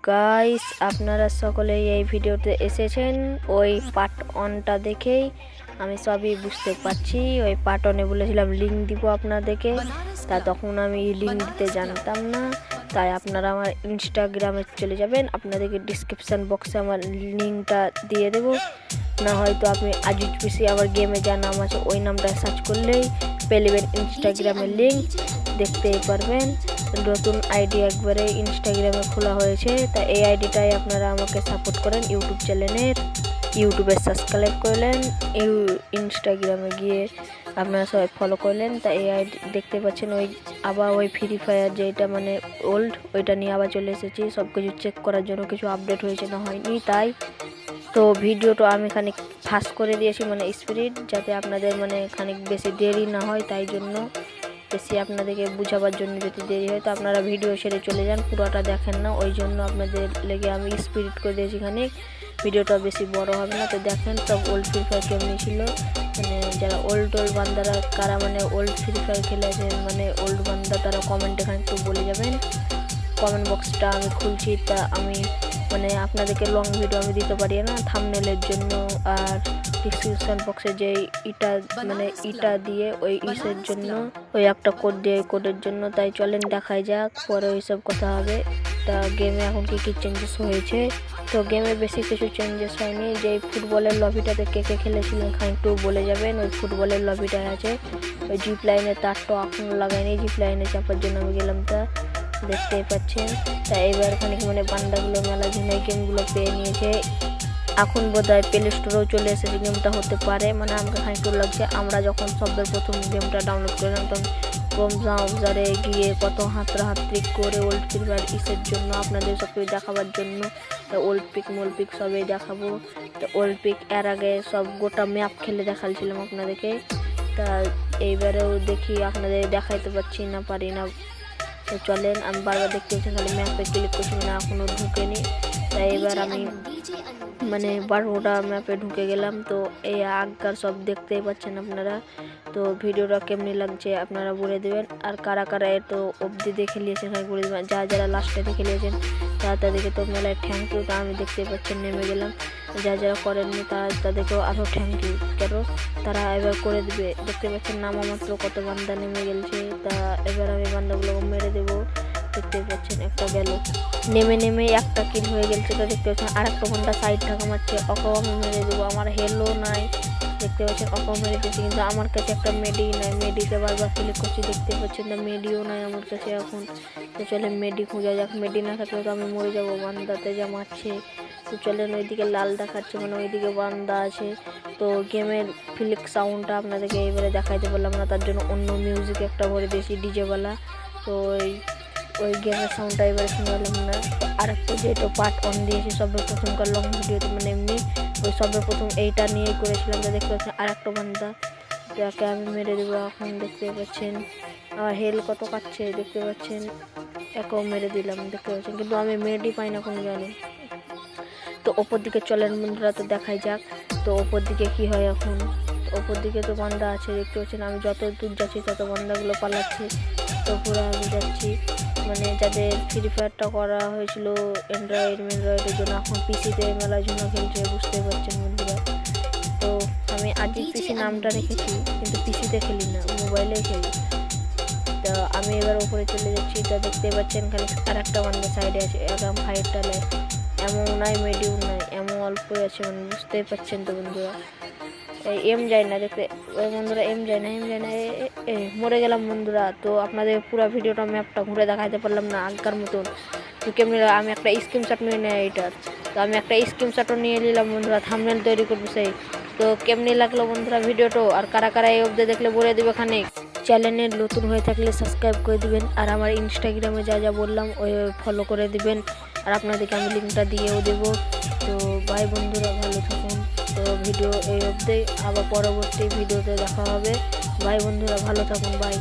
Guys, আপনারা সকলেই এই ভিডিওতে এসেছেন ওই পার্ট 1টা দেখেই। আমি সবই বুঝতে পারছি। ওই পার্ট 1-এ বলেছিলাম লিঙ্ক দিব আপনাদেরকে, তা তখন আমি লিঙ্ক দিতে জানতাম না। তাই আপনারা আমার ইনস্টাগ্রামে চলে যাবেন, আপনাদেরকে ডিসক্রিপশান বক্সে আমার লিঙ্কটা দিয়ে দেবো। না হয়তো আপনি আজিজ পিসি আবার গেমে যা নাম আছে ওই নামটা সার্চ করলেই পেয়ে নেবেন ইনস্টাগ্রামের লিঙ্ক, দেখতেই পারবেন। নতুন আইডি একবারে ইনস্টাগ্রামে খোলা হয়েছে, তা এই আইডিটাই আপনারা আমাকে সাপোর্ট করেন। ইউটিউবে সাবস্ক্রাইব করলেন, ইনস্টাগ্রামে গিয়ে আপনারা সবাই ফলো করলেন। তা এই আইডি দেখতে পাচ্ছেন, ওই ফ্রি ফায়ার যেটা মানে ওল্ড, ওইটা নিয়ে আবার চলে এসেছি সব কিছু চেক করার জন্য। কিছু আপডেট হয়েছে না হয়নি তাই। তো ভিডিওটা আমি খানিক ফাস্ট করে দিয়েছি, মানে স্পিড, যাতে আপনাদের মানে খানিক বেশি দেরি না হয়। তাই জন্য বেশি আপনাদেরকে বুঝাবার জন্য যদি দেরি হয় তো আপনারা ভিডিও ছেড়ে চলে যান, পুরোটা দেখেন না। ওই জন্য আপনাদের লেগে আমি স্পিড করে দিয়েছি খানিক, ভিডিওটা বেশি বড় হবে না। তো দেখেন সব ওল্ড ফ্রি ফায়ার কেমনি ছিল, মানে যারা ওল্ড বান্দারা কারা মানে ওল্ড ফ্রি ফায়ার খেলেছে, মানে ওল্ড বান্দা, তারা কমেন্টে খানিক একটু বলে যাবেন। কমেন্ট বক্সটা আমি খুলছি, তা আমি মানে আপনাদেরকে লং ভিডিও আমি দিতে পারি না থাম্বনেলের জন্য, আর ডিসক্রিপশন বক্সে যে ইটা দিয়ে ওই ইসের জন্য, ওই একটা কোড দিয়ে ওই কোডের জন্য। তাই চলেন দেখাই যাক, পরে ওইসব কথা হবে। তা গেমে এখন কী চেঞ্জেস হয়েছে, তো গেমে বেশি কিছু চেঞ্জেস হয়নি। যে ফুটবলের লবিটাতে কে খেলেছিলেন খানিকটু বলে যাবেন। ওই ফুটবলের লবিটা আছে, ওই জিপ লাইনের তারটা এখন লাগাইনি, জিপ লাইনে চাপার জন্য আমি গেলাম, তা দেখতেই পাচ্ছেন। তাই এবার খানিক মানে বান্দাগুলো মেলা ঝিনাই গেমগুলো পেয়ে নিয়েছে। এখন বোধহয় প্লে স্টোরেও চলে এসেছে গেমটা, হতে পারে। মানে আমাকে খানিকটু লাগছে, আমরা যখন সবের প্রথম গেমটা ডাউনলোড করলাম তখন ক্রোম ব্রাউজারে গিয়ে কত হাতড়ি করে ওল্ড ফ্রি ফায়ার ইসের জন্য আপনাদের সব কিছু দেখাবার জন্য ওল্ড পিক মোল্ড পিক সবই দেখাবো। তো ওল্ড পিক এর আগে সব গোটা ম্যাপ খেলে দেখাচ্ছিলাম আপনাদেরকে। তা এইবারেও দেখি আপনাদের দেখাইতে পারছি না পারি না। তো চলেন, আমি বারবার দেখতে পাচ্ছি খালি ম্যাপে ক্লিক করছি, মানে এখনও ঢুকেনি। তাই এবার আমি মানে 12টা ম্যাপে ঢুকে গেলাম। তো এই আগকার সব দেখতেই পাচ্ছেন আপনারা। তো ভিডিওটা কেমনি লাগছে আপনারা বলে দেবেন, আর কারা কারা এত অবধি দেখে নিয়েছেন বলে দেবেন। যারা লাস্টে দেখে নিয়েছেন তাদেরকে তো মেলায় থ্যাংক ইউ। তা আমি দেখতে পাচ্ছেন নেমে গেলাম, যারা করেননি তাদেরকেও আরও থ্যাংক ইউ, কেন তারা এবার করে দেবে। দেখতে পাচ্ছেন নামা মাত্র কত বান্দা নেমে গেছে। তা এবার আমি বান্দাগুলোকে মেরে দেবো। দেখতে পাচ্ছেন একটা গেল, নেমে একটা কিল হয়ে গেছে। তো দেখতে পাচ্ছেন আর একটা ঘন্টা সাইড ঢাকা মারছে, ওকেও আমি মেরে দেবো। আমার হেলও নাই, দেখতে পাচ্ছেন ওকেও মেরে দিয়েছি, কিন্তু আমার কাছে একটা মেডি নাই। মেডিতে বারবার ক্লিক করছি, দেখতে পাচ্ছেন না মেডিও নাই আমার কাছে এখন। তো চলে মেডি খোঁজা যাক, মেডি না থাকলে তো আমি মরে যাবো বান্দাতে যা মারছে। তো চলেন, ওইদিকে লাল দেখাচ্ছে, মানে ওইদিকে বান্দা আছে। তো গেমের ফ্লিক সাউন্ডটা আপনাদেরকে এইবারে দেখাইতে পারলাম না, তার জন্য অন্য মিউজিক একটা ভরে দিয়েছি ডিজেওয়ালা। তো ওই গেমের সাউন্ডটা এবারে শুনে পেলাম না। আর একটা যেটা পার্ট 1 দিয়েছি সবের প্রথমকার লং ভিডিওতে, মানে এমনি ওই সবের প্রথম এইটা নিয়েই করেছিলাম। তো দেখতে পাচ্ছেন আর একটা বান্দা, যাকে আমি মেরে দেবো এখন। দেখতে পাচ্ছেন আমার হেল কত কাটছে, দেখতে পাচ্ছেন একেও মেরে দিলাম, দেখতে পাচ্ছেন, কিন্তু আমি মেডি পাই না কোনো জানি। তো ওপর দিকে চলেন বন্ধুরা, তো দেখাই যাক তো ওপর দিকে কি হয় এখন। ওপর দিকে তো বান্দা আছে, দেখতে পাচ্ছেন। আমি যত দূর যাচ্ছি তত বান্দাগুলো পালাচ্ছে। তো পুরো আমি যাচ্ছি, মানে যাদের ফ্রি ফায়ারটা করা হয়েছিল অ্যান্ড্রয়েডের জন্য, এখন পিসিতে মেলার জন্য খেলছে, বুঝতে পারছেন বন্ধুরা। তো আমি আজিজ পিসি নামটা রেখেছি, কিন্তু পিসিতে খেলি না, মোবাইলে খেলি। তো আমি এবার উপরে চলে যাচ্ছি। তো দেখতে পাচ্ছেন খালি আর একটা বান্দা সাইডে আছে, একদম ফাইটটা নেয়, এমন নাই মেডিও নাই, এমন অল্পই আছে, মানে বুঝতেই পারছেন তো বন্ধুরা। এম যায় না, দেখতে ওই বন্ধুরা এম যায় না মরে গেলাম বন্ধুরা। তো আপনাদের পুরো ভিডিওটা ম্যাপটা ঘুরে দেখাতে পারলাম না আগকার মতন। তো কেমনি আমি একটা স্ক্রিনশট নিয়ে নেই এইটার, তো আমি একটা স্ক্রিনশটও নিয়ে নিলাম বন্ধুরা, থাম্বনেল তৈরি করবো সেই। তো কেমনি লাগলো বন্ধুরা ভিডিওটা, আর কারা কারা এই অবধি দেখলে বলে দেবে খানিক। চ্যানেলে নতুন হয়ে থাকলে সাবস্ক্রাইব করে দিবেন, আর আমার ইনস্টাগ্রামে যা বললাম ওই ফলো করে দিবেন, আর আপনাদেরকে আমি লিঙ্কটা দিয়েও দেবো। তো বাই বন্ধুরা, ভালো থাকুন। তো ভিডিও এই অবধি, আবার পরবর্তী ভিডিওতে দেখা হবে। বাই বন্ধুরা, ভালো থাকুন, বাই।